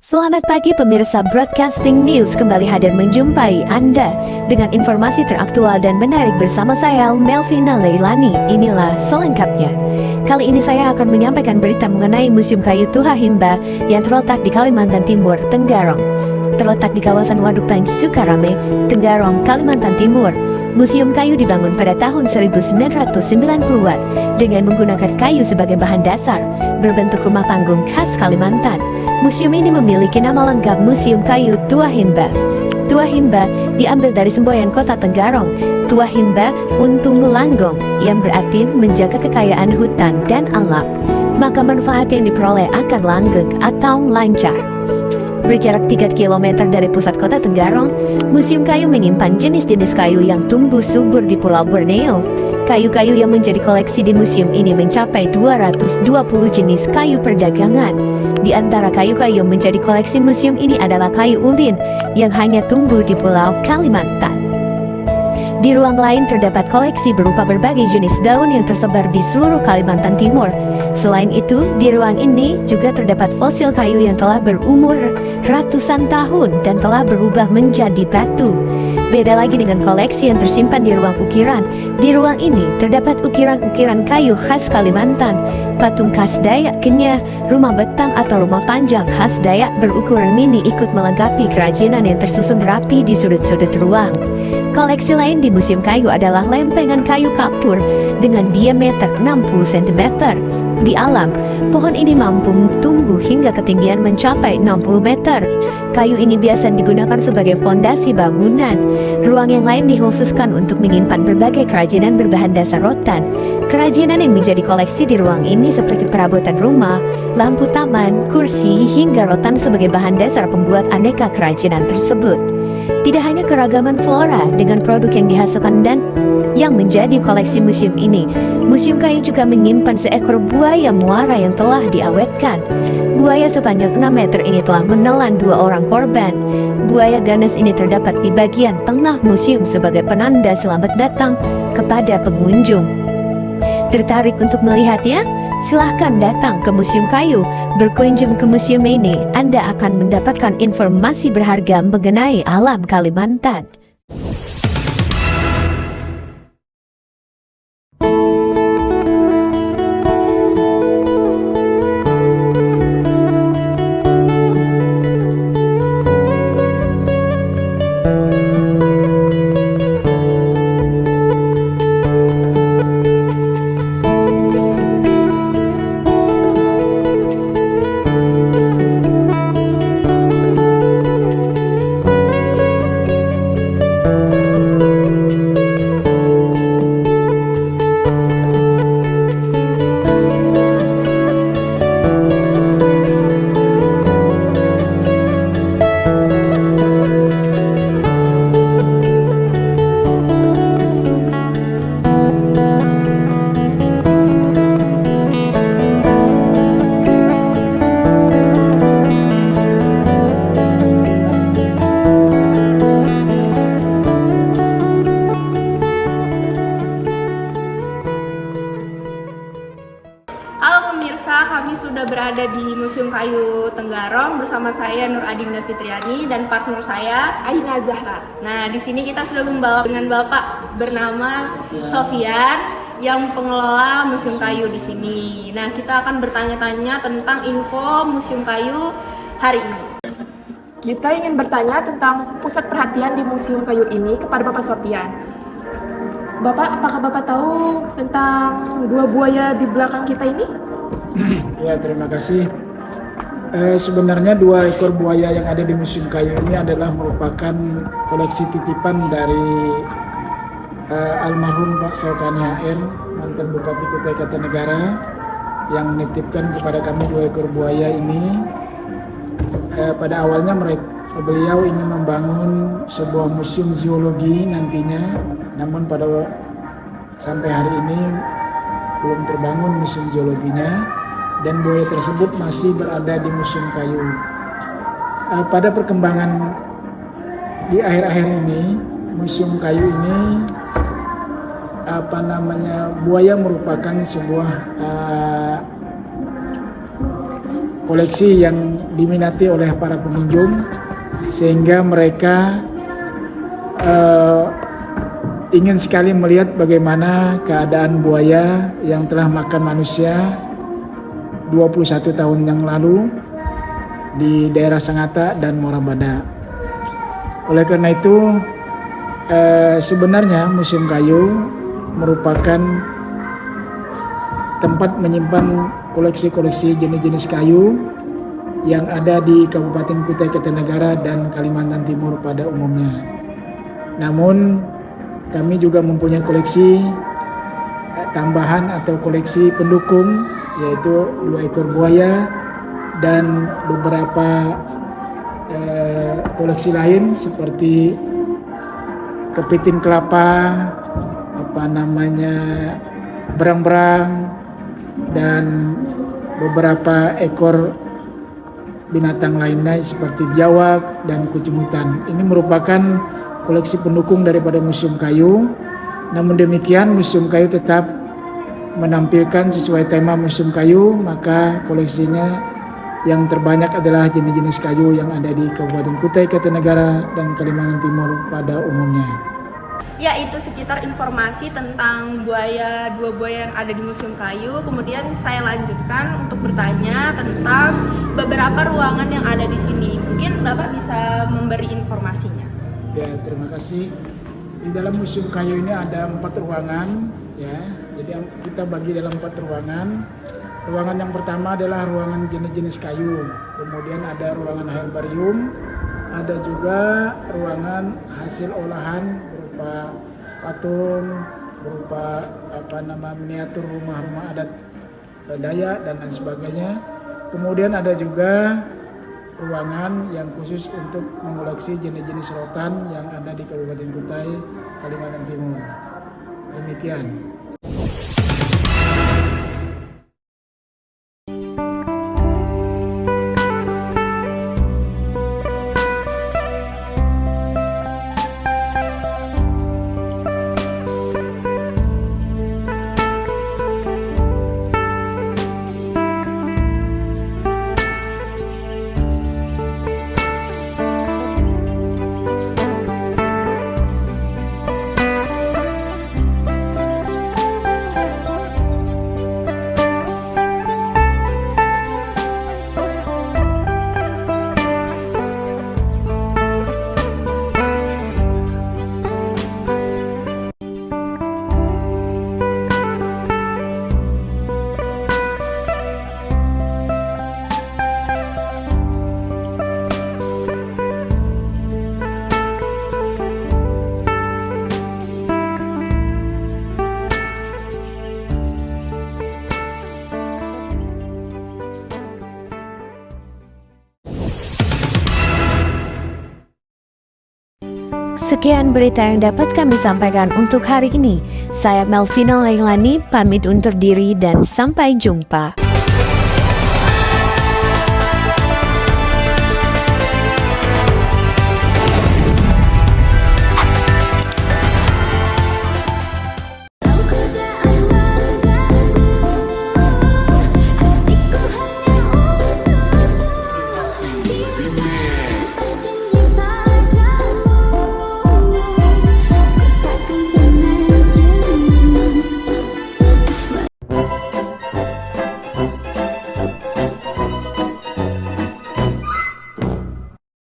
Selamat pagi pemirsa Broadcasting News, kembali hadir menjumpai Anda dengan informasi teraktual dan menarik bersama saya Melvina Leilani. Inilah selengkapnya. Kali ini saya akan menyampaikan berita mengenai Museum Kayu Tuha Himba yang terletak di Kalimantan Timur, Tenggarong. Terletak di kawasan Waduk Panji Sukarame, Tenggarong, Kalimantan Timur. Museum kayu dibangun pada tahun 1990-an dengan menggunakan kayu sebagai bahan dasar, berbentuk rumah panggung khas Kalimantan. Museum ini memiliki nama lengkap Museum Kayu Tuha Himba. Tuha Himba diambil dari semboyan kota Tenggarong, Tuha Himba Untung Langgong, yang berarti menjaga kekayaan hutan dan alam. Maka manfaat yang diperoleh akan langgeng atau lancar. Berjarak 3 km dari pusat kota Tenggarong, Museum Kayu menyimpan jenis-jenis kayu yang tumbuh subur di Pulau Borneo. Kayu-kayu yang menjadi koleksi di museum ini mencapai 220 jenis kayu perdagangan. Di antara kayu-kayu yang menjadi koleksi museum ini adalah kayu ulin yang hanya tumbuh di Pulau Kalimantan. Di ruang lain terdapat koleksi berupa berbagai jenis daun yang tersebar di seluruh Kalimantan Timur. Selain itu, di ruang ini juga terdapat fosil kayu yang telah berumur ratusan tahun dan telah berubah menjadi batu. Beda lagi dengan koleksi yang tersimpan di ruang ukiran. Di ruang ini terdapat ukiran-ukiran kayu khas Kalimantan, patung khas Dayak Kenya, rumah betang atau rumah panjang khas Dayak berukuran mini ikut melengkapi kerajinan yang tersusun rapi di sudut-sudut ruang. Koleksi lain di Museum Kayu adalah lempengan kayu kapur dengan diameter 60 cm. Di alam, pohon ini mampu tumbuh hingga ketinggian mencapai 60 meter. Kayu ini biasa digunakan sebagai fondasi bangunan. Ruang yang lain dikhususkan untuk menyimpan berbagai kerajinan berbahan dasar rotan. Kerajinan yang menjadi koleksi di ruang ini seperti perabotan rumah, lampu taman, kursi, hingga rotan sebagai bahan dasar pembuat aneka kerajinan tersebut. Tidak hanya keragaman flora dengan produk yang dihasilkan dan yang menjadi koleksi museum ini, Museum Kayu juga menyimpan seekor buaya muara yang telah diawetkan. Buaya sepanjang 6 meter ini telah menelan 2 orang korban. Buaya ganas ini terdapat di bagian tengah museum sebagai penanda selamat datang kepada pengunjung. Tertarik untuk melihatnya? Silahkan datang ke Museum Kayu. Berkunjung ke museum ini, Anda akan mendapatkan informasi berharga mengenai alam Kalimantan. Kami sudah berada di Museum Kayu Tenggarong bersama saya Nur Adinda Fitriani dan partner saya Aina Zahra. Nah, di sini kita sudah membawa dengan Bapak bernama Sofian yang pengelola Museum Kayu di sini. Nah, kita akan bertanya-tanya tentang info Museum Kayu hari ini. Kita ingin bertanya tentang pusat perhatian di Museum Kayu ini kepada Bapak Sofian. Bapak, apakah Bapak tahu tentang 2 buaya di belakang kita ini? Ya, terima kasih. Sebenarnya 2 ekor buaya yang ada di Museum Kayu ini adalah merupakan koleksi titipan dari almarhum Pak Saukani HR, mantan Bupati Kutai Kartanegara, yang menitipkan kepada kami 2 ekor buaya ini. Pada awalnya beliau ingin membangun sebuah museum zoologi nantinya, namun sampai hari ini belum terbangun museum zoologinya. Dan buaya tersebut masih berada di Museum Kayu. Pada perkembangan di akhir-akhir ini, Museum Kayu ini buaya merupakan sebuah koleksi yang diminati oleh para pengunjung, sehingga mereka ingin sekali melihat bagaimana keadaan buaya yang telah makan manusia 21 tahun yang lalu di daerah Sangatta dan Morabada. Oleh karena itu, sebenarnya Museum Kayu merupakan tempat menyimpan koleksi-koleksi jenis-jenis kayu yang ada di Kabupaten Kutai Kartanegara dan Kalimantan Timur pada umumnya. Namun kami juga mempunyai koleksi tambahan atau koleksi pendukung, yaitu 2 ekor buaya dan beberapa koleksi lain seperti kepiting kelapa, berang-berang, dan beberapa ekor binatang lainnya seperti biawak dan kucing hutan. Ini merupakan koleksi pendukung daripada Museum Kayu. Namun demikian, Museum Kayu tetap menampilkan sesuai tema Museum Kayu, maka koleksinya yang terbanyak adalah jenis-jenis kayu yang ada di Kabupaten Kutai Kartanegara dan Kalimantan Timur pada umumnya. Ya, itu sekitar informasi tentang dua buaya yang ada di Museum Kayu. Kemudian saya lanjutkan untuk bertanya tentang beberapa ruangan yang ada di sini. Mungkin Bapak bisa memberi informasinya. Ya, terima kasih. Di dalam Museum Kayu ini ada 4 ruangan, ya. Jadi kita bagi dalam 4 ruangan. Ruangan yang pertama adalah ruangan jenis-jenis kayu. Kemudian ada ruangan herbarium, ada juga ruangan hasil olahan berupa patung, berupa miniatur rumah-rumah adat Dayak dan lain sebagainya. Kemudian ada juga ruangan yang khusus untuk mengoleksi jenis-jenis rotan yang ada di Kabupaten Kutai, Kalimantan Timur. Demikian. Sekian berita yang dapat kami sampaikan untuk hari ini. Saya Melvina Leilani, pamit undur diri dan sampai jumpa.